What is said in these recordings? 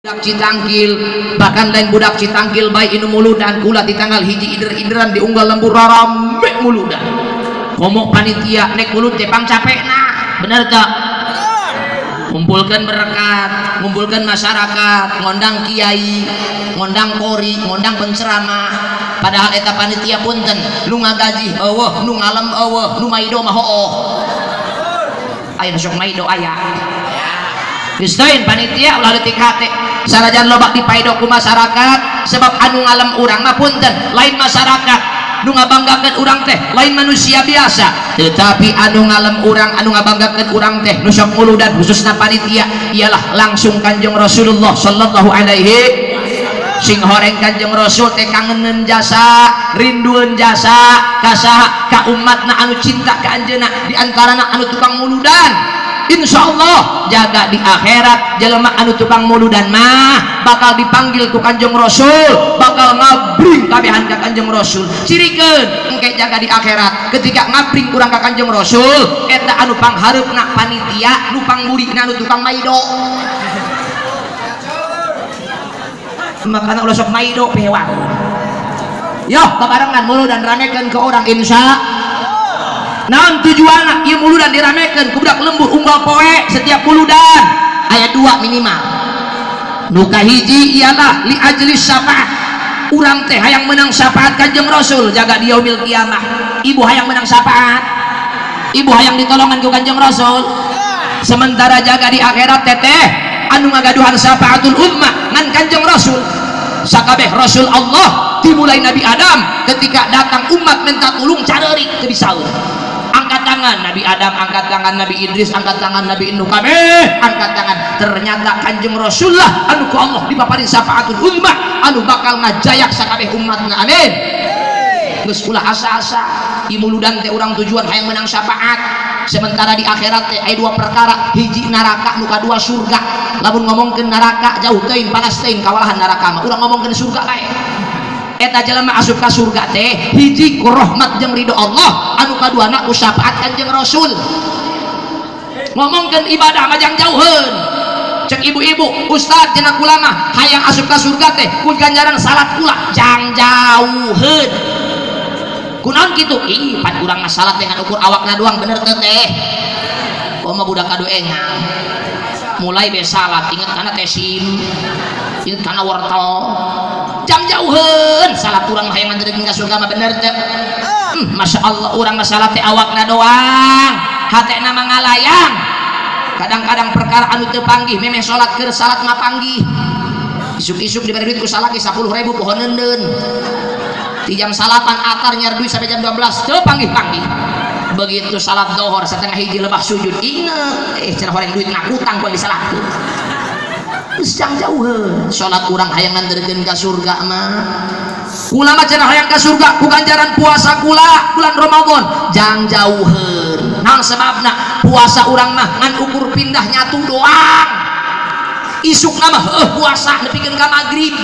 budak Citangkil, bahkan lain budak Citangkil baik inu muludan kula di tanggal hiji ider-ideran di unggal lembur rame muludan ngomong panitia nek mulut tepang capek nah bener tak ngumpulkan berkat, ngumpulkan masyarakat, ngondang kiai, ngondang kori, ngondang penceramah, padahal eta panitia punten nu ngagaji eueuh, nu ngalem eueuh, nu maido mah hooh aya nu sok maido aya geus panitia ulah leutik hate sanajan loba dipaido ku masyarakat sebab anu ngalem urang mah punten lain masyarakat nu ngabanggakeun urang teh lain manusia biasa tetapi anu ngalem urang anu ngabanggakeun urang teh nu sok muludan khususna panitia ialah langsung Kanjeng Rasulullah sallallahu alaihi sing horeng Kanjeng Rasul teh kangeneun jasa rindueun jasa ka saha ka umatna anu cinta ka anjeunna di antarana anu tukang muludan. Insyaallah jaga di akhirat jelema anu tukang muludan mah bakal dipanggil ku Kanjeng Rasul, bakal ngabring kabehan ka Kanjeng Rasul. Cirikeun engke jaga di akhirat ketika ngabring urang ka Kanjeng Rasul eta anu panghareupna panitia nu pangbudina anu tukang maido. Makana ulah sok maido pewan. Yo babarengan muludan ramekeun ke orang insya naon tujuanna ieu muludan diramekeun ku budak lembur unggal poe setiap muludan aya 2 minimal nu kahiji ialah li ajli syafaat urang teh hayang menang syafaat Kanjeng Rasul jaga di yaumil kiamah. Ibu hayang menang syafaat, ibu hayang ditolongan ku Kanjeng Rasul, sementara jaga di akhirat teteh anu ngagaduhan syafaatul ummah ngan Kanjeng Rasul sakabeh Rasul Allah dimulai Nabi Adam ketika datang umat minta tulung careurik teu disaur. Angkat tangan Nabi Adam, angkat tangan Nabi Idris, angkat tangan Nabi Nuh, kabeh angkat tangan. Ternyata Kanjeng Rasulullah anu ku Allah dipaparin syafaatul ummah anu bakal ngajayak sakabeh umatna. Amin. Geus ulah asa-asa imuludan teh urang tujuan hayang menang syafaat, sementara di akhirat teh aya 2 perkara, hiji neraka nu kadua surga. Lamun ngomongkeun neraka jauh teuing panas teuing kawalahan neraka mah urang ngomongkeun surga bae. Eta jelema asup ka surga teh hiji ku rahmat jeung ridho Allah, anu kaduana ku syafaat Kanjeng Rasul. Ngomongkeun ibadah mah jang jauheun. Cek ibu-ibu, ustad cenah kula mah hayang asup ka surga teh ku ganjaran salat kula jang jauheun. Kunaon kitu? Ih, pan urang mah salat dengan ukur awakna doang bener teh teh. Komo budak kadu engang. Mulai be salat inget kana teh sim. Inget kana wortel. Jam jauheun salat urang hayang ngantereun ka surga mah bener teh. Masya Allah urang mah salat teh awakna doang, hatena mah ngalayang. Kadang-kadang perkara anu teu panggih memeh salat keur salat mah panggih. Isuk-isuk diberi duit ku salaki 10.000 pohon neundeun. Di jam salapan atar nyar duit sampai jam 12 teu panggih-panggih. Begitu salat dohor setengah hiji lebah sujud inget cenah horeng duit ngakutang ku disalatkeun. Jang jauheun salat urang hayang nganterkeun ka surga mah. Kula mah cenah hayang ka surga ku ganjaran puasa kula bulan Ramadan jang jauheun. Naon sebabna? Puasa urang mah ngan ukur pindah nyatu doang. Isukna mah puasa nepikeun ka magrib.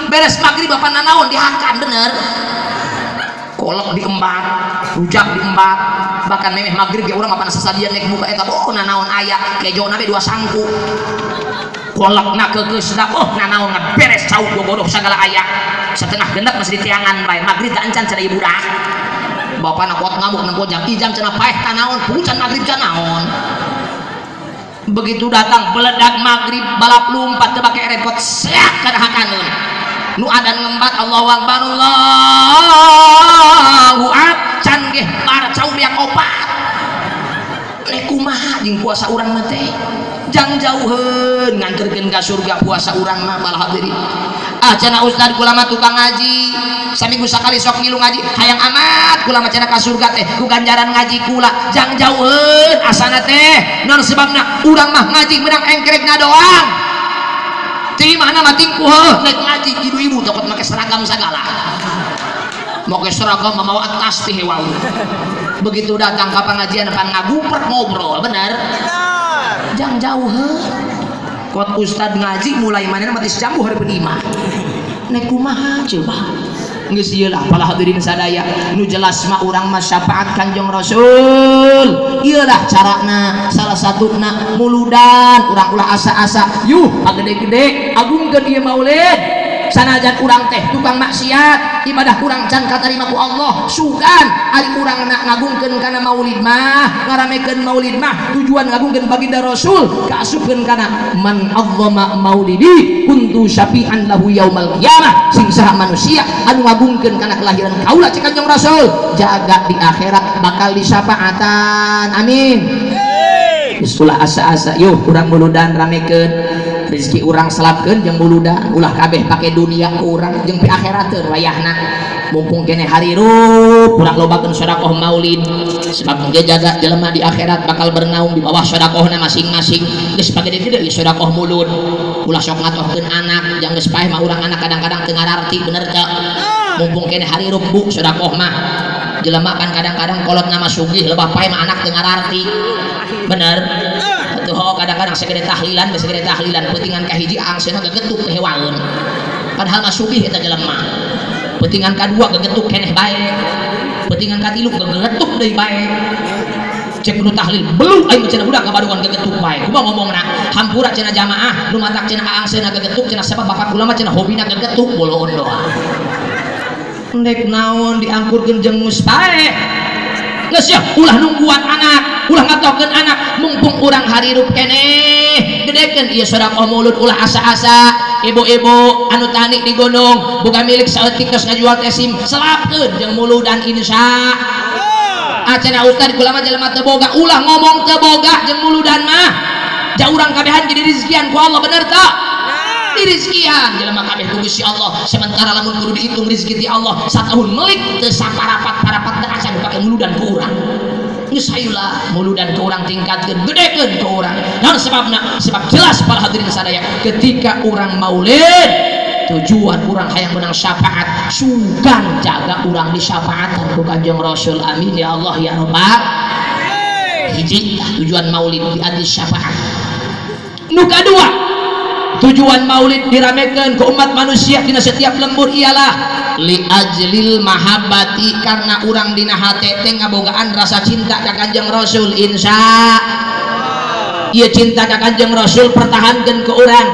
Beres magrib bapak nanaon dihakan bener. Kolok diembat, rujak diembat, bahkan memeh magrib ya urang apa sasadian naik muka eta oh nanaon aya kejona be 2 sangku. Kolakna kegeusna oh nanaon beres cauk bobodoh sagala aya setengah genep masih di tiangan bae magrib teh encan cenah ieu budak bapana kuat ngamuk nang pojang ijam cenah paeh tanaon pucan magrib can naon. Begitu datang beledak magrib balap lumpat teu bake repot seak kadahakaneun nu adan ngembat Allahu akbar Allahu akbar can ge bar cauk biak opat nek kumaha jeung puasa urang mah teh jang jauheun nganterkeun ka surga puasa urang mah malah diri. Cenah ustad kula mah tukang ngaji saminggu sakali sok ngilu ngaji hayang amat kula mah cenah ka surga teh ku ganjaran ngaji kula jang jauheun asana teh naon sebabna urang mah ngaji menang engkregna doang. Ti mana mah tingku heuh naik ngaji ibu-ibu takut make seragam sagala. Make seragam mamawa tas teh hewau. Begitu datang ka pengajian pan ngagumpret ngobrol bener. Jang jauheun kot ustad ngaji mulai manehna mah tis jambu hareupeun imah nek kumaha coba geus ieu lah para hadirin sadaya nu jelas mah urang mah syafaat Kanjeng Rasul. Ieu lah carana salah satuna muludan urang ulah asa-asa yuh pagede-gede agungkeun ieu maulid. Sanajan urang teh tukang maksiat ibadah kurang can katarima ku Allah sugan ari urang ngagungkeun kana maulid mah ngaramekeun maulid mah tujuan ngagungkeun baginda Rasul kaasupkeun kana man azzama maulidi kuntu syafi'an lahu yaumal qiyamah. Sing saha manusia anu ngagungkeun kana kelahiran kaula cek Kanjeng Rasul jaga di akhirat bakal disyafaatan. Amin. Ulah asa-asa yuk urang muludan ramekeun rezeki urang selapkeun jeung muludan ulah kabeh pake dunia ku urang jeung pi akhirat teu wayahna mumpung kene harirup urang lobakeun sedekah maulid sebab ge jaga jelema di akhirat bakal bernaung di bawah sedekahna masing-masing. Geus pagede-gede ieu sedekah mulud ulah sok ngatohkeun anak jeung geus paeh mah urang anak kadang-kadang teu ngararti bener teu mumpung kene harirup bu sedekah mah jelema kan kadang-kadang kolot nama sugih lebah paeh mah anak teu ngararti bener tuh kadang-kadang segede tahlilan pentingan kahiji angsena gegetuk teh hewaeun padahal mah sugih eta jelema pentingan kadua gegetuk keneh bae pentingan katilu gegetuk deui bae cek nu tahlil belum aing cenah budak kabaruan gegetuk bae kumaha ngomongna hampura cenah jamaah nu matak cenah angsena gegetuk cenah sabab bapak kula mah cenah hobina gegetuk boloon doa ndek naon diangkurkeun jeung mus bae geus ya ulah nungguan anak ulah ngatokeun anak mumpung urang harirup keneh gedekeun ieu sedekah maulud ulah asa-asa ibu-ibu anu tani di gunung boga milik saeutik geus ngajual teh sim selapkeun jeung muludan insya acenah ustad kula mah jelema teu boga ulah ngomong teu boga jeung muludan mah ja urang kabehan jadi rezekian ku Allah bener teu dirizkian jelema kabeh ku Gusti Allah sementara lamun kudu dihitung rezeki ti Allah satahun melik teu saparapat-parapat teu acan dipake muludan ku urang geus hayulah muludan ku urang tingkatkeun gedekeun ku urang naon sebabna sebab jelas para hadirin sadaya ketika urang maulid tujuan urang hayang menang syafaat sugan jaga urang disyafaatan ku Kanjeng Rasul. Amin ya Allah ya rabbal hiji tujuan maulid biadis syafaat. Nu kadua tujuan maulid diramekeun ku umat manusia dina setiap lembur ialah li ajlil mahabbati karena urang dina hate teh ngabogaan rasa cinta ka Kanjeng Rasul insya ieu cinta ka Kanjeng Rasul pertahankeun ke urang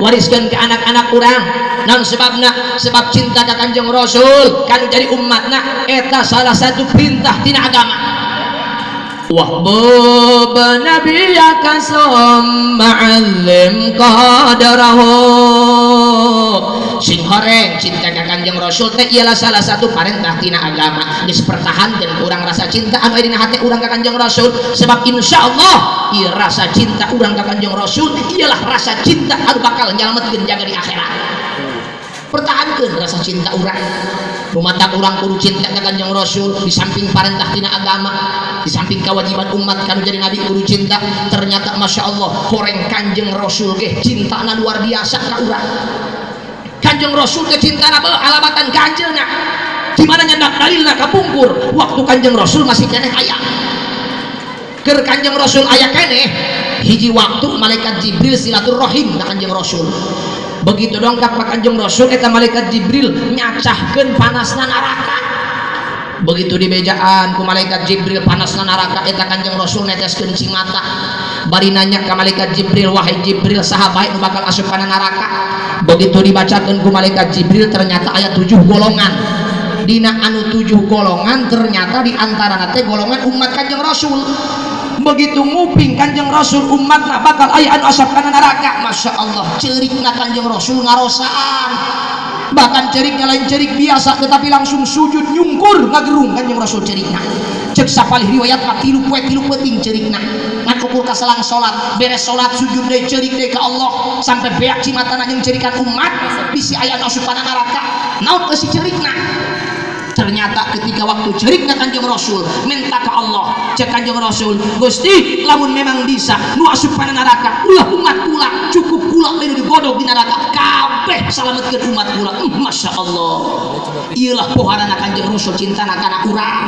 wariskeun ke anak-anak urang naon sebabna sebab cinta ka Kanjeng Rasul kanu jadi umatna eta salah satu perintah tina agama wahbub nabiyaka ma'azzim qadarahu sing horeng cinta ka Kanjeng Rasul teh ialah salah satu perintah tina agama geus pertahankeun urang rasa cinta anu aya dina hate urang ka Kanjeng Rasul sebab insyaallah ieu rasa cinta urang ka Kanjeng Rasul ialah rasa cinta anu bakal nyalametkeun jaga di akhirat. Pertahankeun rasa cinta urang rumatak urang kudu cinta ka Kanjeng Rasul di samping perintah tina agama di samping kewajiban umat kanu jadi nabi kudu cinta ternyata Masya Allah horeng Kanjeng Rasul ge cintana luar biasa ka urang Kanjeng Rasul ge cintana alabatan ganjeulna di mana nyandak dalilna kapungkur waktu Kanjeng Rasul masih keneh aya keur Kanjeng Rasul aya keneh hiji waktu malaikat Jibril silaturahim ka Kanjeng Rasul begitu dongkap ka Kanjeng Rasul eta malaikat Jibril nyacahkeun panasna neraka begitu di bejaan ku malaikat Jibril panasna neraka eta Kanjeng Rasul neteskeun cing mata bari nanya ka malaikat Jibril wahai Jibril saha bae nu bakal asup kana neraka begitu dibacakeun ku malaikat Jibril ternyata aya 7 golongan dina anu 7 golongan ternyata di antarana teh golongan umat Kanjeng Rasul begitu nguping Kanjeng Rasul umatna bakal aya anu asup kana neraka Masya Allah ceurikna Kanjeng Rasul ngarosaan bahkan ceriknya lain cerik biasa tetapi langsung sujud nyungkur ngagerung Kanjeng Rasul cerikna cek sapalih riwayat tilu poe tilu peuting cerikna ngan ukur ka selang salat beres salat sujud deui cerik deui ka Allah sampai beak cimatana jeung cerikan umat bisi aya anu asup kana neraka naon eusi cerikna ternyata ketika waktu cerikna Kanjeng Rasul minta ke Allah cek Kanjeng Rasul Gusti lamun memang bisa nu asup kana neraka ulah umat kula cukup kula lain digodog di neraka kabeh salametkeun umat kula Masya Allah iyalah poharana Kanjeng Rasul cintana kana urang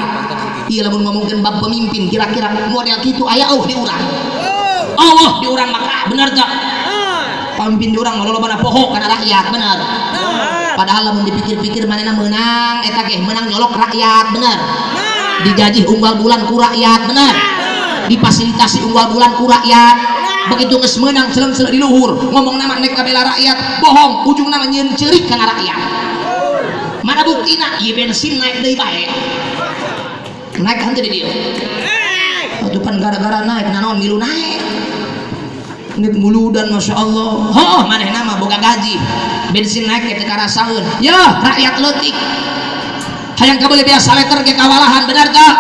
ieu lamun ngomongkeun bab pemimpin kira-kira model kitu aya di urang Allah di urang maka bener tak pamimpin orang loba pohok karena rakyat bener. Padahal lamun dipikir-pikir manehna menang eta ge menang nyolok rakyat bener. Digaji unggal bulan ku rakyat bener. Difasilitasi unggal bulan ku rakyat. Begitu geus meunang selem-selem di luhur ngomong nama nek kabela rakyat bohong ujungna nyieun ceurik kana rakyat. Mana buktina ieu bensin naik deui bae. Naik kan teh di dieu. Atuh pan gara-gara naik nanaon milu naik. Nek muludan Masya Allah. Heuh manehna mah boga gaji. Bensin naik teh karasaeun. Ya rakyat leutik. Hayang kabeli beas liter ge kawalahan bener tah?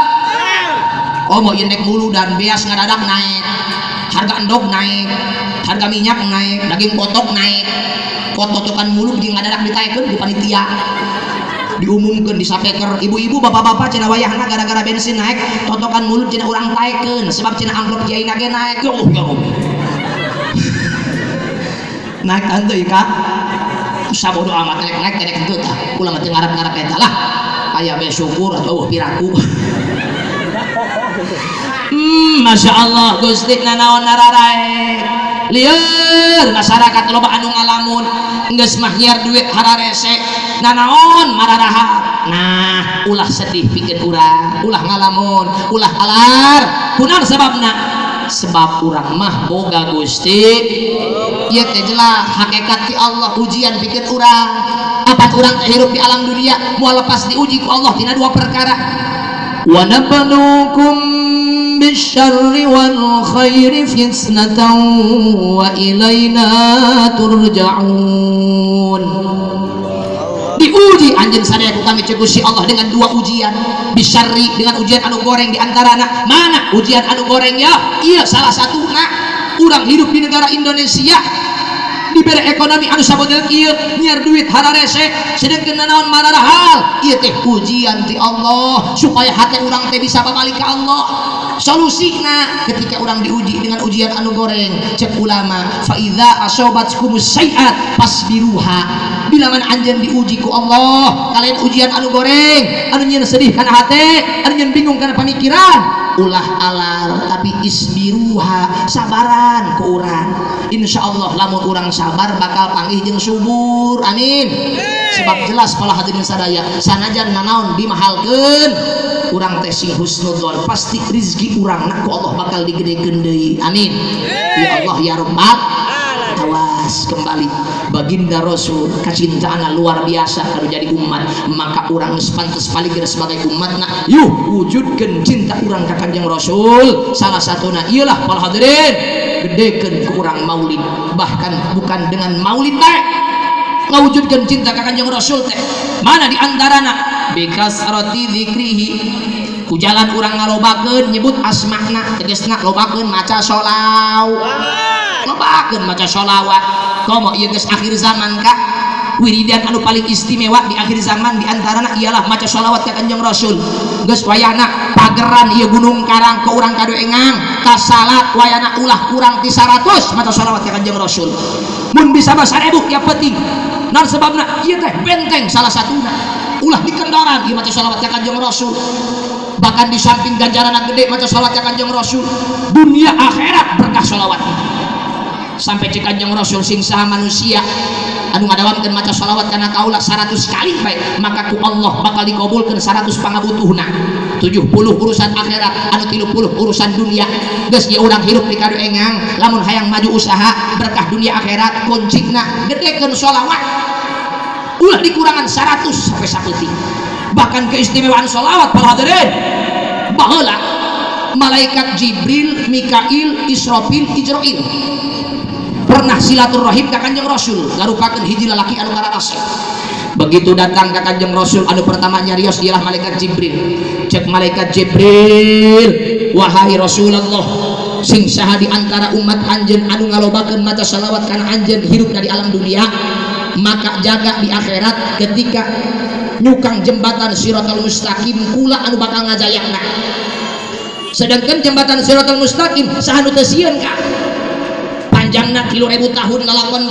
Oh mau ieu nek muludan beas ngadadak naik. Harga endog naik, harga minyak naik, daging potok naik. Pot-potokan muluk jeung ngadadak ditaekeun ku panitia. Diumumkeun di sapeker ibu-ibu bapak-bapak cenah wayahna gara-gara bensin naik, totokan mulut cenah urang taekeun sebab cenah amplop kiaina ge naik. Ya Allah. Naik kan teh Kak. Sabodo amat naik kedek kitu tah. Ulah mah teu ngarep-ngarep eta lah. Aya bae syukur atuh piraku. Masya Allah Gusti nanaon nararae lieur masyarakat loba anu ngalamun geus mah nyiar duit hararese nanaon mararahat. Nah ulah sedih pikeun urang ulah ngalamun ulah alar kunaon sababna sebab urang mah boga Gusti ieu teh jelas hakikat ti Allah ujian pikeun urang apa urang teh hirup di alam dunia moal lepas diuji ku Allah tina dua perkara wa nabluukum bisyarri wal khairi fitnatan wa ilaina turja'un. Diuji anjeun sadaya ku kami ceuk Gusti Allah dengan dua ujian bisyarri dengan ujian anu goreng di antarana mana ujian anu goreng ya iya salah satuna urang hidup di negara Indonesia diberi ekonomi anu sabodel kieu nyiar duit hararese sedengkeun nanaon mararahal ieu teh ujian ti Allah supaya hati urang teh bisa babalik ka Allah. Solusina ketika orang diuji dengan ujian anu goreng cek ulama fa idza asobatkumus sayiat fasbiruha bila mana anjeun diuji ku Allah kalian ujian anu goreng anu nyieun sedih kana hate anu nyieun bingung kana pamikiran ulah alar tapi isbiruha sabaran ku urang insyaallah lamun urang sabar bakal panggih jeung subur amin sebab jelas pola hadirin sadaya sanajan nanaon dimahalkeun urang teh sing husnudzon pasti rezeki urang na ku Allah bakal digedekeun deui amin ya Allah ya rabbal awas kembali baginda Rasul kacintaana luar biasa kalau jadi umat maka urang geus pantes paling sebagai umatna yuh wujudkeun cinta urang ka Kanjeng Rasul salah satuna ieulah para hadirin gedekeun ku urang maulid bahkan bukan dengan maulid teh ngawujudkeun cinta ka Kanjeng Rasul teh mana di antarana bikasrati dzikrihi ku jalan urang ngalobakeun nyebut asma'na tegasna lobakeun maca sholawat lobakeun maca sholawat komo ieu geus akhir zaman Kak wiridan anu paling istimewa di akhir zaman di antarana ialah maca sholawat ka Kanjeng Rasul geus wayahna pageran ieu gunung karang ke urang kadoengang ka salat wayahna ulah kurang ti 100 maca sholawat ka Kanjeng Rasul mun bisa mah 1000 ya penting naon sebabna ieu teh benteng salah satuna ulah di kendaraan ieu maca sholawat ka Kanjeng Rasul bahkan di samping ganjaran gede maca sholawat ka Kanjeng Rasul dunia akhirat berkah sholawat sampai cek Kanjeng Rasul sing saha manusia anu ngadawamkeun maca sholawat kana kaula 100 kali bae maka ku Allah bakal dikabulkeun 100 pangabutuhna 70 urusan akhirat anu 30 urusan dunia geus ieu urang hirup di kadoengang lamun hayang maju usaha berkah dunia akhirat kuncina gedekeun sholawat ulah dikurangan 100 sampai saeutik bahkan keistimewaan sholawat para hadirin baheula malaikat Jibril, Mikail, Israfil, Ijrail pernah silaturahim ka Kanjeng Rasul ngarupakeun hiji lalaki anu ngararase begitu datang ka Kanjeng Rasul anu pertama nyarios ialah malaikat Jibril cek malaikat Jibril wahai Rasulullah sing saha di antara umat anjeun anu ngalobakeun maca shalawat kana anjeun hirup dari alam dunia maka jaga di akhirat ketika nyukang jembatan Siratal Mustaqim kula anu bakal ngajayakna sedangkan jembatan Siratal Mustaqim saha nu teu sieun Kak panjangna 3000 tahun lalakon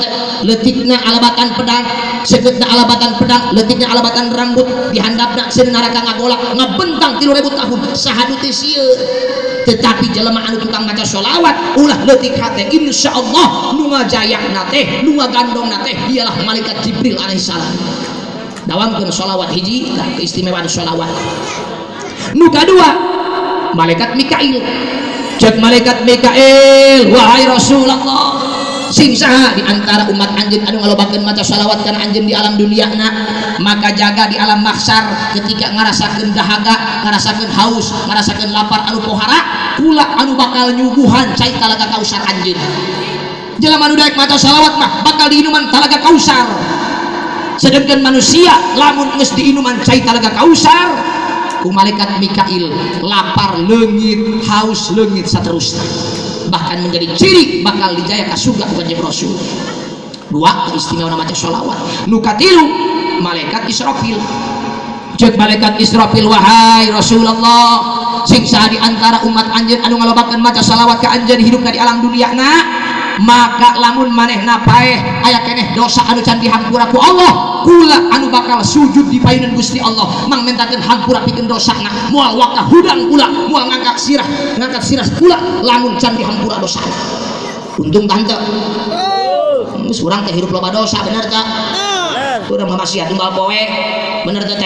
leutikna alabatan pedang seketna alabatan pedang letiknya alabatan rambut dihandapna seueur neraka ngagolak ngabentang 3000 tahun sahadu teh sieun. Tetapi jelema anu tukang maca sholawat ulah leutik hate insyaallah nu ngajayakna teh nu ngagandongna teh ialah malaikat Jibril alaihissalam. Dawamkeun sholawat hiji keistimewaan sholawat. Nu kadua malaikat Mikail. Cek malaikat Mikail, wahai Rasulullah, sing saha di antara umat anjeun anu ngalobakeun maca sholawat kana anjeun di alam duniana, maka jaga di alam mahsyar ketika ngarasakeun dahaga, ngarasakeun haus, ngarasakeun lapar anu pohara, kula anu bakal nyuguhan cai talaga kausar anjeun. Jelema anu daek maca sholawat mah bakal diinuman talaga kausar. Sedangkan manusia lamun geus diinuman cai talaga kausar ku malaikat Mikail lapar leungit haus leungit saterusna bahkan menjadi ciri bakal dijaya ka surga ku Kanjeng Rasul. Dua keistimewaan maca sholawat. Nu katilu malaikat Israfil. Cek malaikat Israfil, wahai Rasulullah, sing saha di antara umat anjeun anu ngalobakeun maca sholawat ka anjeun hidupna di alam duniana, maka lamun manehna paeh aya keneh dosa anu can dihampura ku Allah, kula anu bakal sujud di payunan Gusti Allah mangmentakeun hampura pikeun dosana moal waka hudang kula moal ngangkat sirah kula lamun can dihampura dosana. Untung tante geus urang teh hirup loba dosa bener teh urang mah masih tunggal poe bener teh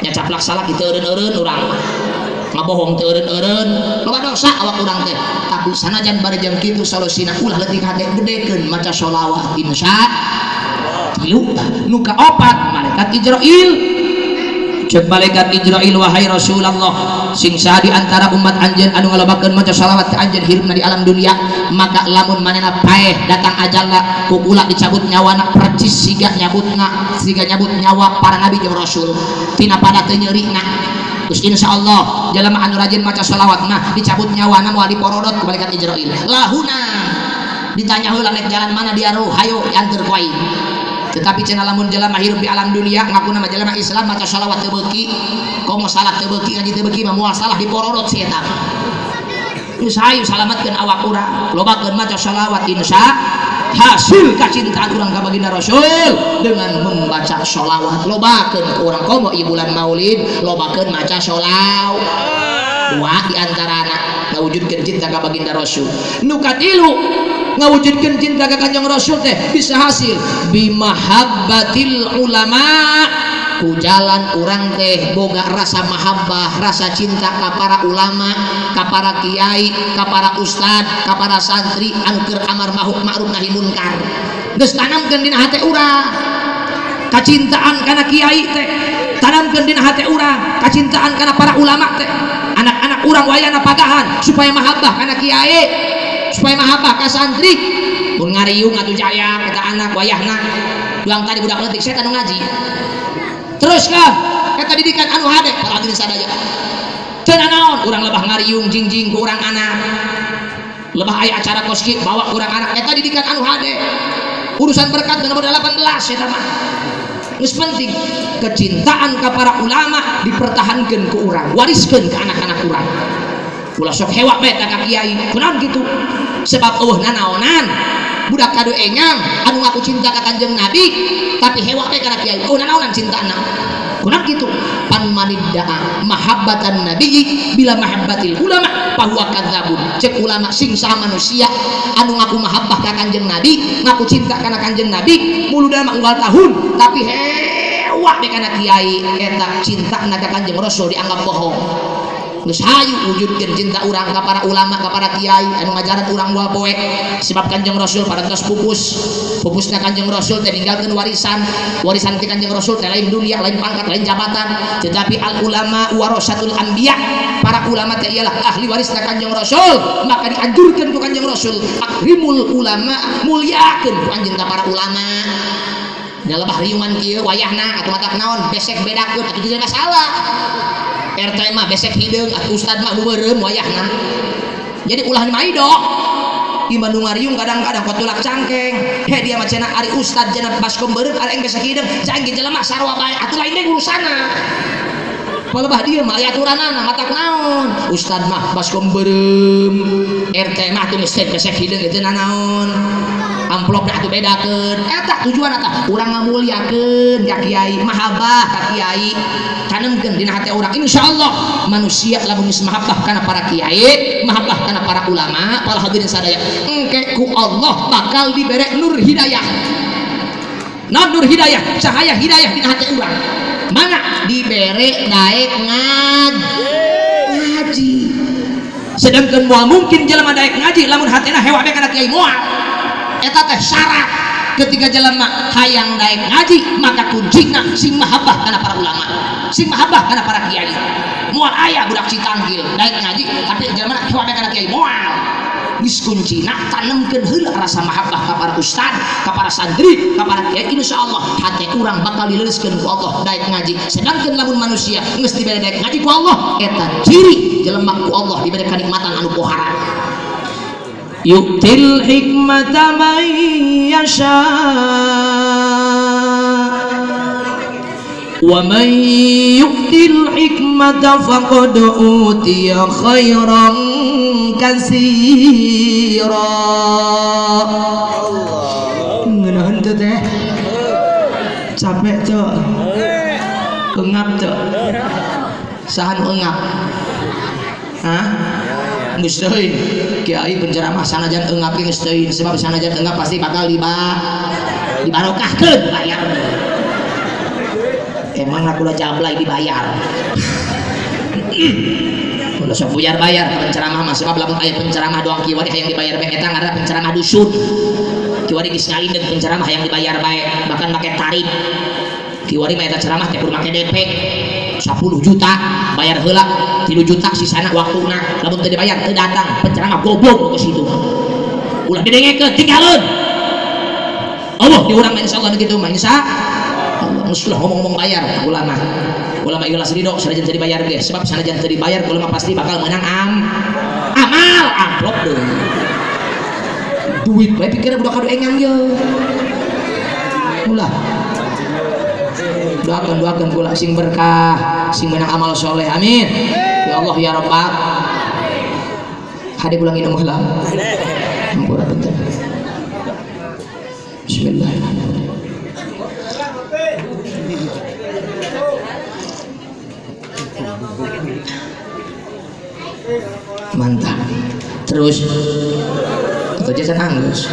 nya caplak salah kitu eureun-eureun urang ngabohong teu eureun-eureun loba dosa awak urang teh. Tapi sanajan barejang kitu salosina ulah leutik hate gedekeun maca sholawat tilu. Nu kaopat malaikat Israil. Cek malaikat Israil, wahai Rasulullah, sing saha di antara umat anjeun anu ngalobakeun maca sholawat ka anjeun hirupna di alam dunia, maka lamun manehna paeh datang ajalna ku kula dicabut nyawana percis siga nyabut nyawa para nabi jeung rasul tina pada teu nyeurina. Terus insyaallah jelema anu rajin maca sholawat mah dicabut nyawana moal diporodot ku malaikat Israil. Lahuna ditanya heula nek jalan mana dia roh hayo dianteur ku aing. Tetapi cenah lamun jelema hirup di alam dunia ngakuna mah jelema Islam maca sholawat teu beuki, komo salat teu beuki, ngaji teu beuki mah moal salah diporodot si eta. Geus hayu salametkeun awak urang, lobakeun maca sholawat insya hasil kacintaan urang ka baginda Rasul dengan membaca sholawat. Lobakeun ke urang komo ieu bulan Maulid, lobakeun maca sholawat. Dua di antarana ngawujudkeun cinta ka baginda Rasul. Nu katilu ngawujudkeun cinta ka Kanjeng Rasul teh bisa hasil bimahabbatil ulama, ku jalan urang teh boga rasa mahabbah rasa cinta ka para ulama, ka para kiai, ka para ustad, ka para santri anu keur amar ma'ruf nahi munkar. Geus tanamkeun dina hate urang kacintaan kana kiai teh, tanamkeun dina hate urang kacintaan kana para ulama teh. Anak-anak urang wayana pagahan supaya mahabbah kana kiai, supaya mahabbah ka santri. Mun ngariung atuh jaya eta anak wayahna duang tadi budak leutik saya anu ngaji. Terus kah eta didikan anu hade para hadirin sadaya. Teu naon urang lebah ngariung jingjing ku urang anak. Lebah aya acara koski bawa urang anak eta didikan anu hade. Urusan berkat nomor 18 eta mah. Geus penting kecintaan ka para ulama dipertahankeun ku urang, wariskeun ka anak-anak urang. Ulah sok hewa bae ka kiai. Kunaon kitu? Sebab eueuh nanaonan budak kado engang anu ngaku cinta ka Kanjeng Nabi tapi hewa bae kana kiai. Oh nanaonan cintana. Kunaon kitu? Pan manidda'a mahabbatan nabiyyi bila mahabbatil ulama fahuwa kadzabun. Cek ulama sing saha manusia anu ngaku mahabbah ka Kanjeng Nabi, ngaku cinta kana Kanjeng Nabi, muludna mah unggal tahun tapi hewa bae kana kiai eta cintana ka Kanjeng Rasul dianggap bohong. Geus hayu wujudkeun cinta urang ka para ulama, ka para kiai anu ngajaran urang moal poe. Sebab Kanjeng Rasul parantos pupusna Kanjeng Rasul teh ninggalkeun warisan ti Kanjeng Rasul teh lain dunia, lain pangkat, lain jabatan, tetapi al ulama warasatul anbiya. Para ulama teh ialah ahli warisna Kanjeng Rasul, maka dianjurkeun ku Kanjeng Rasul akrimul ulama, mulyakeun ku anjeun ka para ulama. Da lebah riungan kieu wayahna atuh matak naon besek bedakeun atuh teu masalah. RT mah besek hideung atuh ustad mah beureum wayahna. Jadi ulah maido di Bandung ngariung kadang-kadang kotulak cangkeng he dia mah cenah ari ustad cenah baskom beureum ari besek hideung cangkeng jelema sarua bae atuh lain deui urusana. Palebah dia mah aya aturanana matak naon ustad mah baskom beureum RT mah atuh besek hideung teu naon. amplopna atuh bedakeun eta tujuan eta urang ngamuliakeun ka kiai mahabbah ka kiai tanamkeun dina hati urang insyaallah manusia lamun geus mahabbah kana para kiai mahabbah kana para ulama para hadirin sadaya engke ku Allah bakal dibere nur hidayah. Nah nur hidayah cahaya hidayah dina hati urang mana dibere daek ngaji. Sedangkan moal mungkin jelema daek ngaji lamun hatena hewa be kana kiai moal eta teh syarat ketika jelema hayang daek ngaji maka kuncina sing mahabbah kana para ulama sing mahabbah kana para kiai. Moal aya budak Citanggil daek ngaji tapi jelema hewa be kana kiai moal geus kuncina tanemkeun heula rasa mahabbah ka para ustad ka para santri ka para kiai insyaallah hate urang bakal dileureuskeun ku Allah daek ngaji. Sedangkan lamun manusia geus dibere daek ngaji ku Allah eta ciri jelema ku Allah diberi kenikmatan anu pohara. Yu'til hikmata man yasha wa man yu'til hikmata faqad utiya khairan katsira. Ngeunaheun teh teh capek teh keungap teh sahan eungap hah geus teuing kiai penceramah sanajan eungap ge geus teuing sebab sanajan eungap pasti bakal dibarokahkeun bayar. Emang aku udah jablay dibayar. Udah sok buyar bayar penceramah mah sebab lamun aya penceramah doang kiwari hayang dibayar bae eta ngaranna penceramah dusun. Kiwari geus ngalindeg penceramah hayang dibayar bae bahkan make tarif. Kiwari mah eta ceramah teh kudu make DP 10 juta bayar heula 3 juta sisana waktuna lamun teu dibayar teu datang penceramah goblok ke situ. Ulah didengekeun tinggalun. Allah di urang insyaallah kitu mah insyaallah musulah ngomong-ngomong bayar ulama ikhlas ridho sanajan teu dibayar ge sebab sanajan teu dibayar ulama pasti bakal menang amal amplop deui duit bae pikir budak kado engang ye ulah doakan kula sing berkah sing menang amal soleh amin ya Allah ya Rabbak. Hade kula nginum heula ampura bentar. Bismillahirrahmanirrahim. Mantap terus kerja anggus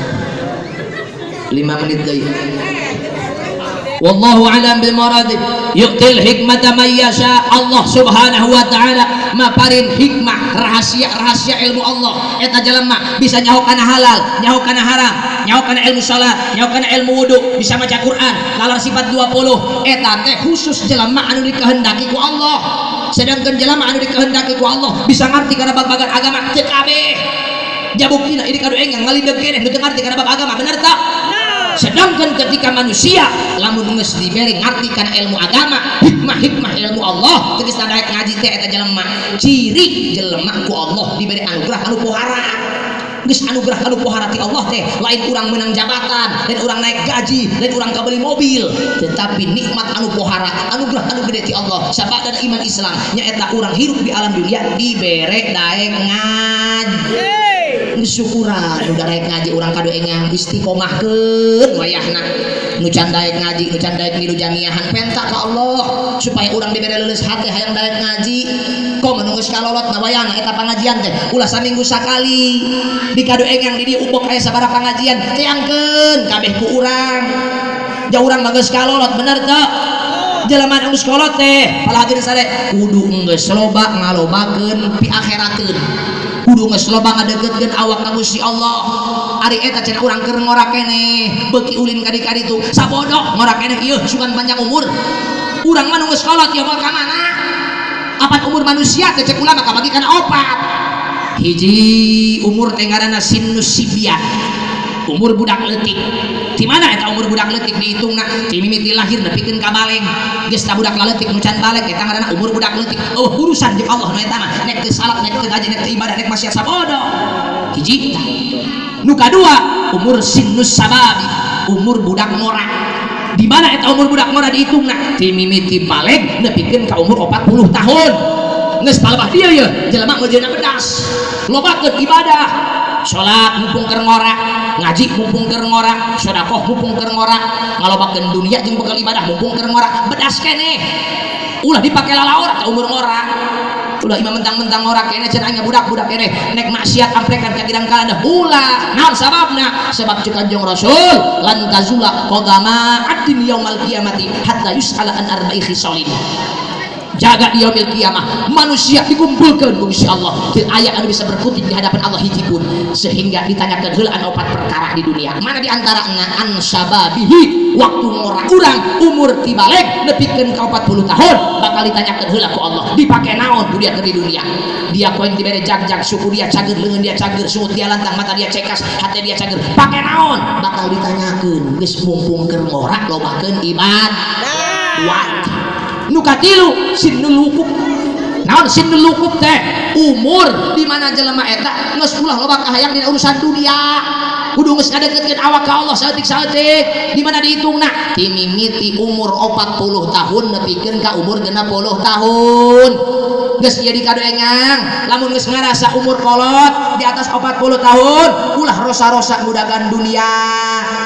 5 menit deui. Wallahu a'lam bil marad. Yu'til hikmata man yasha. Allah subhanahu wa ta'ala maparin hikmah rahasia ilmu Allah eta jelema bisa nyaho kana halal nyaho kana haram nyaho kana ilmu salat nyaho kana ilmu wudu bisa maca Quran lalar sifat 20 eta teh khusus jelema anu dikehendaki ku Allah. Sedangkan jelema anu dikehendaki ku Allah bisa ngarti kana babagan agama teu kabeh. Jabuktina ini kadu engang ngalindeg keneh teu ngarti kana bab agama bener tak? Sedangkan ketika manusia lamun geus diberi ngarti kana ilmu agama hikmah ilmu Allah geus daek ngaji teh eta jelema ciri jelema ku Allah diberi anugerah anu pohara. Geus anugerah anu pohara ti Allah teh lain urang menang jabatan dan urang naik gaji dan urang kabeli mobil tetapi nikmat anu pohara anugerah anu gede ti Allah sabada iman Islam nyaeta urang hirup di alam dunia dibere daek ngaji. Syukuran udah daek ngaji urang kado engang istiqomahkeun wayahna nu can daek ngaji nu can daek milu jamiahan penta ka Allah supaya urang dibere leuleus hate hayang daek ngaji kok menunggus kalolot na wayahna eta pangajian teh ulah saminggu sakali di kado engang di dieu upok aya sabaraha pangajian teangkeun kabeh ku urang ja urang mah geus kalolot bener teu jelema anu geus kolot teh pala hadirin sare kudu geus loba ngalobakeun pi akhirateun kudu geus loba ngadeukeutkeun awak ka Gusti Allah. Ari eta cenah urang keur ngora keneh beuki ulin ka ditu sabodoh ngora keneh ieu sugan panjang umur urang mah nu geus kolot ya moal ka mana apan umur manusia teh cek ulama kabagi kana 4 hiji umur teh ngaranna sinnus sibyan umur budak leutik. Di mana eta umur budak leutik dihitungna ti mimiti lahir nepikeun ka baleng geus ta budak leutik nu can baleng eta ngaranna umur budak leutik. Oh urusan jeung Allah nu eta mah nek teu salat nek teu ngaji nek teu ibadah nek maksiat sabodoh hiji. Nu kadua umur sinnus sababi umur budak ngora. Di mana eta umur budak ngora dihitungna ti mimiti baleng nepikeun ka umur 40 tahun geus palebah dieu ye jelema ngeujeunna bedas lobakeun ibadah salat mumpung keur ngora, ngaji mumpung keur ngora, sedekah mumpung keur ngora, ngalobakeun dunia jeung bekal ibadah mumpung keur ngora, bedas keneh ulah dipake lalaor ka umur ngora. Ulah imam mentang-mentang ngora keneh cenah aya budak-budak keneh nek maksiat amprekan ka gidang kalana ulah. Naon sababna? Sebab ceu Kanjeng Rasul lan tazula qadama addin yaumal qiyamati hatta yus'ala an arba'i khisalin. Jaga di yaumil qiyamah manusia dikumpulkan Gusti Allah teu aya anu bisa berkutik di hadapan Allah hiji pun sehingga ditanyakeun heula anu 4 perkara di dunia. Mana di antarana an sababihi waktu ngora urang umur tibalik nepikeun ka 40 tahun bakal ditanyakeun heula ku Allah dipake naon ku dia di dunia. Dia koin dibere jag-jag suku dia cager leungeun dia cager sungut dia lantang mata dia cekas hate dia cager pake naon bakal ditanyakeun geus mumpung keur ngora lobakeun ibadah. Nu katilu sinnul wukuf. Naon sinnul wukuf teh? Umur di mana jelema eta geus ulah loba kahayang dina urusan dunia. Kudu geus ngadeukeutkeun awak ka Allah saeutik-saeutik. Di mana dihitungna? Ti mimiti umur 40 tahun nepikeun ka umur 60 tahun. Geus jadi kadoengang lamun geus ngarasa umur kolot di atas 40 tahun ulah rosa-rosa mudagan dunia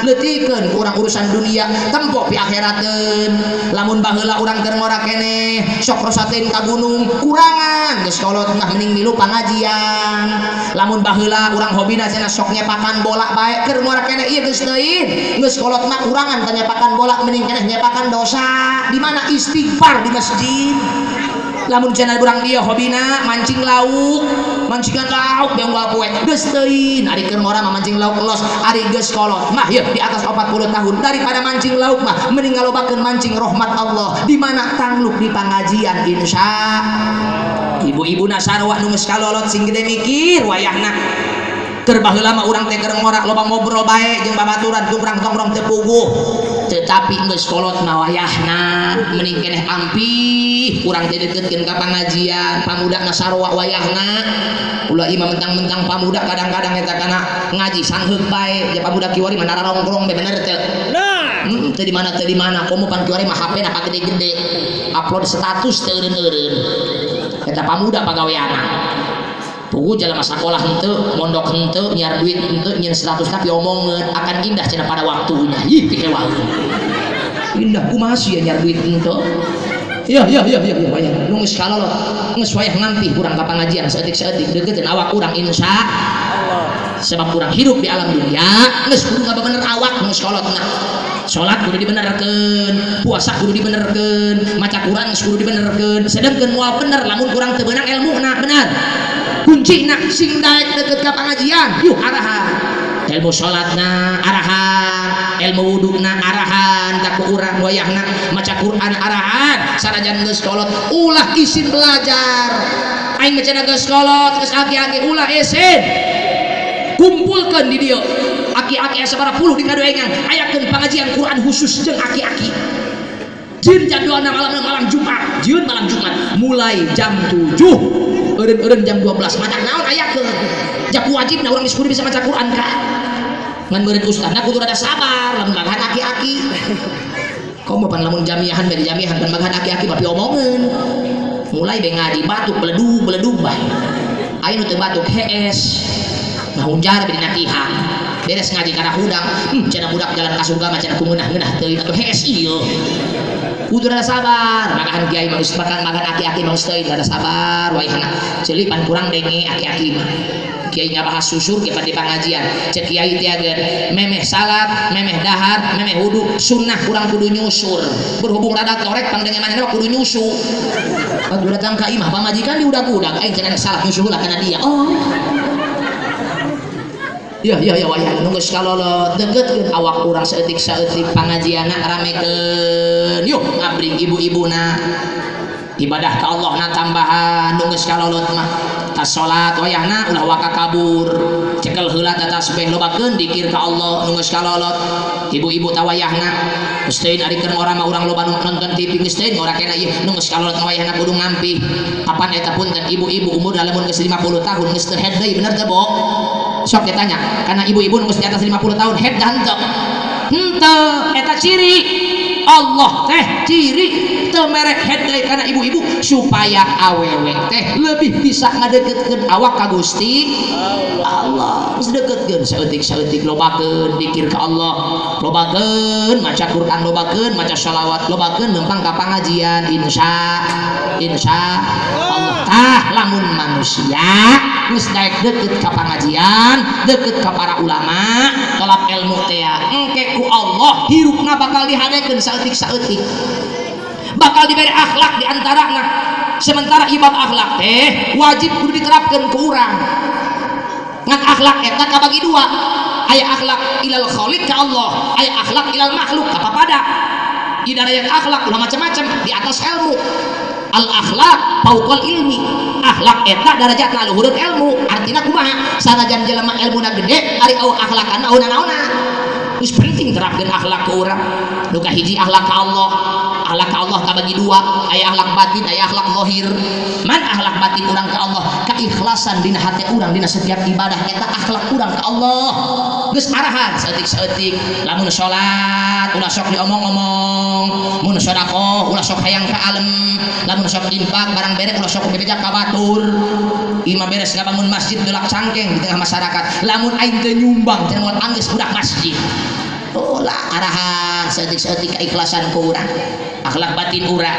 leutikeun urang urusan dunia tempo pi akhirateun. Lamun baheula urang keur ngora keneh sok rosateun ka gunung kurangan geus kolot mah mending milu pangajian. Lamun baheula urang hobina cenah sok nyepakan bola bae keur ngora keneh ieu geus teuing geus kolot mah kurangan ka nyepakan bola mending keneh nyepakan dosa. Di mana istighfar di masjid. Lamun cenah urang dia hobina mancing lauk, mancingan lauk beung poe geus teuing ari keur ngora mah mancing lauk los ari geus kolot mah yeuh di atas 40 tahun daripada mancing lauk mah mending ngalobakeun mancing rahmat Allah di mana tangluk di pangajian insya. Ibu-ibuna sarua nu geus kalolot sing gede mikir wayahna keur baheula mah urang teh keur ngora loba ngobrol bae jeung babaturan tongkrong-tongkrong teu puguh. Tetapi geus kolot mah wayahna mending keneh ampih urang teh deukeutkeun ka pangajian pamudana sarua wayahna. Ulah imam mentang-mentang pamuda kadang-kadang eta kana ngaji sangheuk bae ja pamuda kiwari mah nararongkrong be bener teu. Teu di mana komo pan kiwari mah HP na gede-gede upload status teu eureun-eureun. Eta pamuda pagaweana. Pugu jelema sakolah henteu, mondok henteu, nyiar duit henteu, nyiar status tapi omongeun akan indah cenah pada waktunya. Ih pihewaeun. Indah kumaha sih nyiar duit henteu. Ya wayah. Nu geus kalolot, geus wayah ngampi urang ka pangajian saeutik-saeutik deukeutkeun awak urang insyaallah. Sebab urang hidup di alam dunia geus kudu ngabener awak geus kolotna. Salat kudu dibenerkeun, puasa kudu dibenerkeun, maca Quran kudu dibenerkeun. Sedengkeun moal bener lamun kurang teu beunang ilmuna bener. Kuncina sing daek deket ka pangajian yuk arahan ilmu salatna arahan ilmu wuduna arahan tak ku urang wayahna maca Quran arahan sanajan geus kolot ulah isin belajar aing maca geus kolot geus aki-aki ulah isin kumpulkeun di dieu aki-aki sabaraha puluh di kadoengan ayakeun pangajian Quran khusus jeung aki-aki jin jam 2 malam Jumat jieun malam Jumat mulai jam 7 eureun jam 12 matak naon aya ke jak wajibna urang diskusi bisa maca Quran ka ngan meureun ustadna kudu rada sabar lamun magahan aki-aki komo pan lamun jamiahan bari jamiahan pan magahan aki-aki bapi omongeun mulai be ngaji batuk beledug bae aya nu teu batuk hees ngahunjar bari natihan beres ngaji kana hudang cenah budak jalan ka surga mah cenah kumeunah-meunah teuing atuh hees ieu kudu rada sabar magahan kiai manusia makan aki-aki manusia rada sabar wayahna celipan kurang denge aki-aki mah kiai ngabahas susur ke di pengajian cek kiai teh ageun memeh salat memeh dahar memeh wudu sunnah kurang kudu nyusur berhubung rada torek pangdenge manehna kudu nyusu kudu datang ka imah pamajikan di udag-udag aing cenah salat nyusu heula kana dia ya wayah nu geus kalolot deukeutkeun awak urang saeutik-saeutik pangajianna ramekeun yuk ngabring ibu-ibuna ibadah ka Allah na tambahan nu geus kalolot mah tas salat wayahna ulah waka kabur cekel heula ta tasbih lobakeun dikir ka Allah nu geus kalolot ibu-ibu tawayahna geus teuing ari keur ngora mah urang loba nonton TV geus teuing ngora kena ieu nu geus kalolot wayahna kudu ngampi apan eta punten ibu-ibu umur lamun geus 50 tahun geus teu head deui bener teu bo sok ditanya karena ibu-ibu geus di atas 50 tahun head dan henteu eta ciri Allah teh ciri temerek headlay karena ibu-ibu supaya awewe teh lebih bisa ngadeketkeun awak ka Gusti Allah. Geus deketkeun saeutik-saeutik lobakeun zikir ka Allah, lobakeun maca Quran, lobakeun maca shalawat, lobakeun lempang ka pangajian insya Allah. Tah lamun manusia geus daek deket ka pangajian, deket ka para ulama, tolak ilmu teh engke ku Allah hirupna bakal dihadekeun saeutik-saeutik, bakal diberi akhlak diantarana. Sementara ibab akhlak teh wajib kudu diterapkeun ku urang. Ngan akhlak eta kabagi dua, aya akhlak ilal khaliq ka Allah, aya akhlak ilal makhluk ka papada. Idarayan akhlak ulah macam-macam di atas ilmu. Al akhlak fauqal ilmi, akhlak eta darajatna luhurun ilmu. Artina kumaha? Sanajan jelema ilmuna gede ari au akhlakan naon-naonna. Geus penting terapkeun akhlak ke urang. Nu kahiji akhlak ka Allah. Akhlak ka Allah kabagi dua, aya akhlak batin, aya akhlak zahir. Man akhlak batin urang ka Allah, keikhlasan dina hati urang dina setiap ibadah eta akhlak urang ka Allah. Geus arahan saeutik-saeutik, lamun salat ulah sok diomong-omong, mun sedekah ulah sok hayang ka alem, lamun sok infak barang bere ulah sok bebejak ka batur. Imam beres ngabangun masjid delak cangkeng di tengah masyarakat, lamun aing teu nyumbang teh moal anggeus budak masjid. Oh lah arahan saeutik-saeutik keikhlasan ku urang. Akhlak batin urang,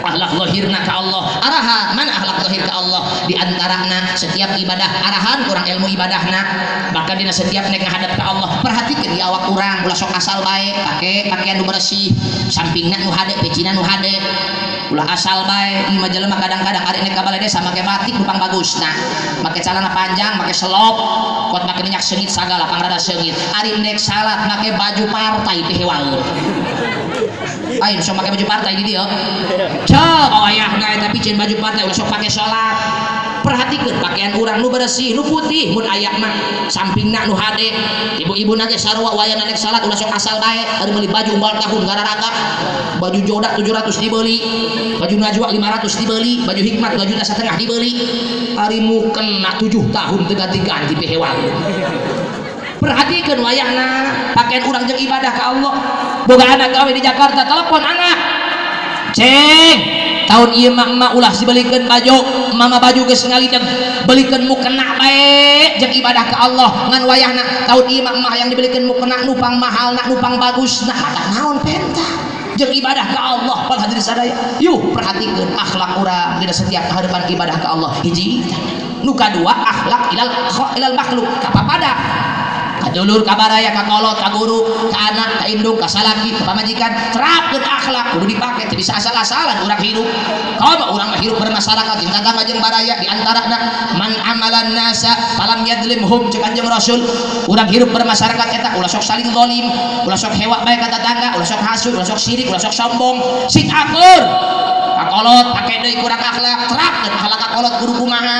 akhlak zahirna ka Allah. Arahan mana akhlak zahir ka Allah? Di antarana setiap ibadah arahan kurang ilmu ibadahna, bahkan dina setiap nek ngadep ka Allah perhatikeun di awak urang ulah sok asal bae, pake pakaian nu bersih, sampingna nu hade, pecina nu hade, ulah asal bae. Ieu mah jelema kadang-kadang ari nek ka balai desa make batik nu pang bagusna, make celana panjang, make selop, pot make minyak seungit sagala pangrada seungit. Ari nek salat make baju partai teh hewaeun. Ayo sok pakai baju partai di dia. Coba wayahna eta pikeun baju partai ulah sok pakai salat. Perhatikeun pakaian urang nu bersih, nu putih, mun aya mah sampingna nu hade. Ibu-ibu nage sarua wayahna nek salat ulah sok asal bae, ari meuli baju umbal tahun gararaga. Baju jodak 700 dibeli, baju najwa 500 dibeli, baju hikmat 2,5 juta dibeli. Ari mukeun 7 tahun teu ganti-ganti pe hewan. Perhatikan wayahna pakaian urang jeung ibadah ka Allah. Boga anak gawe di Jakarta, telepon anak, ceng tahun ieu mah ulah dibelikeun baju, mama baju geus ngalideg, belikeun mukena bae jeung ibadah ka Allah. Ngan wayahna tahun ieu mah yang dibelikeun mukena nu pang mahalna, nu pang bagusna, mata naon penta jeung ibadah ka Allah. Pal hadirin sadaya, yuk perhatikeun akhlak urang dina setiap hadapan ibadah ka Allah. Hiji, nu kadua akhlak ilal makhluk ka papada, kadulur kabaraya ka kolot ka guru ka anak ka indung ka salaki ka pamajikan. Terapkeun akhlak kudu dipake teu bisa asal-asalan urang hirup. Coba urang mah hirup bermasyarakat jeung tetangga jeung baraya di antarana man amalan nasa falam yadlimhum cek Kanjeng Rasul. Urang hirup bermasyarakat eta ulah sok saling zalim, ulah sok hewa bae ka tetangga, ulah sok hasud, ulah sok sirik, ulah sok sombong. Sing akur kakolot pake deui kurang akhlak. Terapkeun akhlak kakolot kudu kumaha,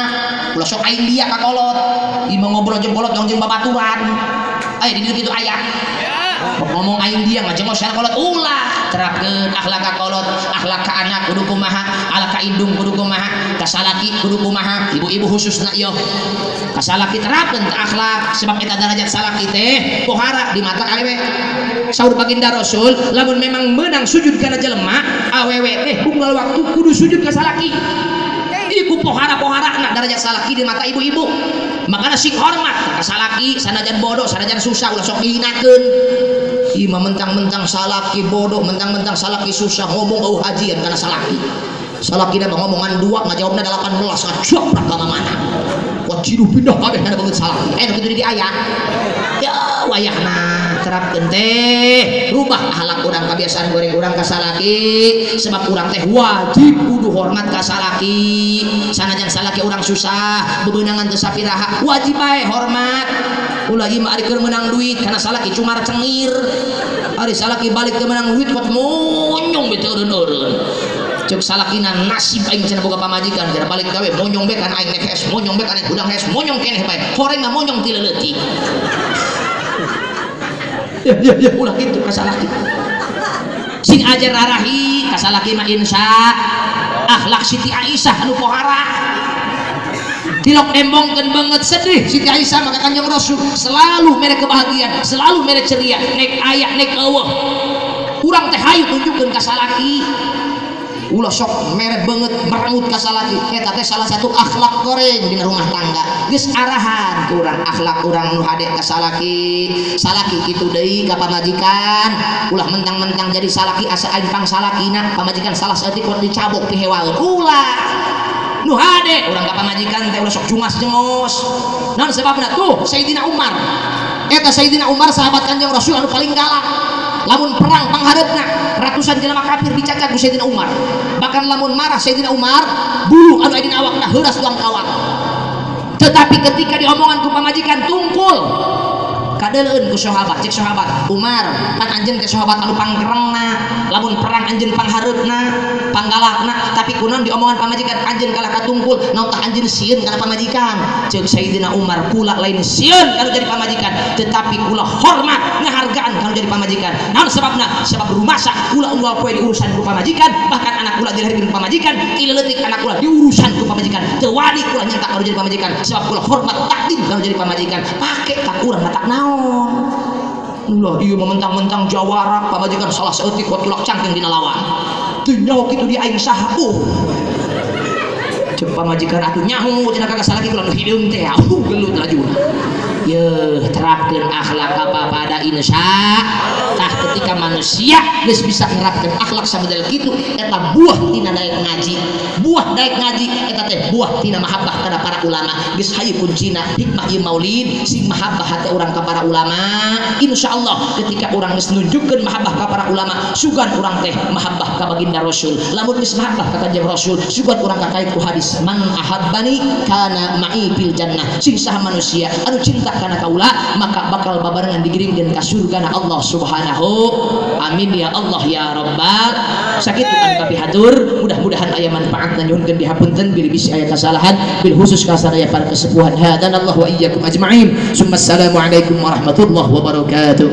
ulah sok aing dia kakolot imong ngobrol jeung kolot jeung babaturan. Ayo di dieu kitu aya ngomong aing dia ngajeng masyarakat kolot ulah. Terapkeun akhlak kakolot, akhlak ka anak kudu kumaha, akhlak ka indung kudu kumaha, ka salaki kudu kumaha. Ibu-ibu khususna ieu ka salaki terapkeun akhlak, sebab eta derajat salaki teh pohara di mata awewe. Saur baginda Rasul, lamun memang menang sujud kana jelema awewe teh unggal waktu kudu sujud ka salaki. Iku pohara-pohara derajat salaki di mata ibu-ibu. Makanya sing hormat ka salaki, sanajan bodoh, sanajan susah ulah sok dihinakeun. Ieu mah mentang-mentang salaki bodoh, mentang-mentang salaki susah, ngomong bau hajian kana salaki. Salaki da ngomongan 2 ngajawabna 18 ngajobrak ka mana. Wajiduh pindah kabeh kana beungeut salaki. Kitu di aya. Ya wayahna terapkeun teh rubah akhlak urang, kebiasaan goreng urang ka salaki, sebab urang teh wajib kudu hormat ka salaki. Sanajan salaki urang susah, bebeunangan teu sapiraha, wajib bae hormat. Ulah ieu mah ari keur meunang duit kana salaki cumar cengir. Ari salaki balik teu meunang duit pot monyong bete eureun-eureun. Cek salakina nasib aing cenah boga pamajikan gara balik gawe monyong be kana aing nek hes, monyong be kana udang hes, monyong keneh bae. Horeng mah monyong ti leutik. Ya ulah gitu kasalaki. Sing ajar rarahi kasalaki mah insya akhlak Siti Aisyah anu pohara. tilok dembongkeun banget sedih Siti Aisyah maka Kanjeng Rasul selalu mere kebahagiaan, selalu mere ceria, nek aya nek eueuh urang teh hayu tunjukkeun ka salaki. Ulah sok mere banget merengut ka salaki, eta teh salah satu akhlak goreng di rumah tangga. Geus arahan ku urang akhlak urang nu hade ka salaki. Salaki kitu deui ka pamajikan, ulah mentang-mentang jadi salaki asa aing pang salakina, pamajikan salah saeutik kudu dicabok ti hewaeun. Ulah nu hade urang ka pamajikan teh ulah sok jungas-jengos. Naon sebabna tuh Sayyidina Umar. Eta Sayyidina Umar sahabat Kanjeng Rasul anu paling galak. Lamun perang panghareupna ratusan jelema kafir dicacat ku Sayyidina Umar. Bahkan lamun marah Sayyidina Umar bulu anu aya dina awakna heuras ulang kawat. Tetapi ketika diomongan ku pamajikan tungkul kadeuleun ku sahabat, cek sahabat Umar pan anjeun teh sahabat anu panggerengna, lamun perang anjeun panghareupna panggalakna, tapi kunaon diomongan pamajikan anjeun kalah katungkul naon tah anjeun sieun kana pamajikan. Ceuk Sayyidina Umar kula lain sieun kana jadi pamajikan, tetapi kula hormat ngahargaan kana jadi pamajikan. Naon sebabna? Sebab rumasa kula unggal poe diurusan ku pamajikan, bahkan anak kula dilahirkeun ku pamajikan, ileutik anak kula diurusan ku pamajikan. Teu wani kula nyentak kana jadi pamajikan, sebab kula hormat takdim kana jadi pamajikan. Pake ka urang mata naon. Ulah ieu mentang-mentang jawara pamajikan salah saeutik kuat tulak cangkeng dina lawan. Teu nyaho kitu di aing saha. Ceuk pamajikan atuh nyaho cenah kagak salaki kula nu hideung teh. Gelut lajuna. Ye terapkeun akhlak apa pada insya tah ketika manusia geus bisa nerapkeun akhlak samodel kitu eta buah tina daek ngaji. Buah daek ngaji eta teh buah tina mahabbah kana para ulama. Geus hayu kuncina hikmah ieu maulid sing mahabbah hate urang ka para ulama. Insyaallah ketika urang geus nunjukkeun mahabbah ka para ulama, sugan urang teh mahabbah ka baginda Rasul. Lamun geus mahabbah ka Kanjeng Rasul, sugan urang kakait ku hadis man ahabbani kana ma'i fil jannah. Sing saha manusia anu cinta kana kaula maka bakal babarengan digiringkeun ka surgana Allah Subhanahu. Amin ya Allah ya Rabbal. Sakitu anu kapihatur, mudah-mudahan aya manfaatna nyuhunkeun dihapunten bil bisi aya kasalahan bil khusus ka sadaya para kesepuhan. Hadanallahu wa iyyakum ajma'in. Summa assalamu alaikum warahmatullahi wabarakatuh.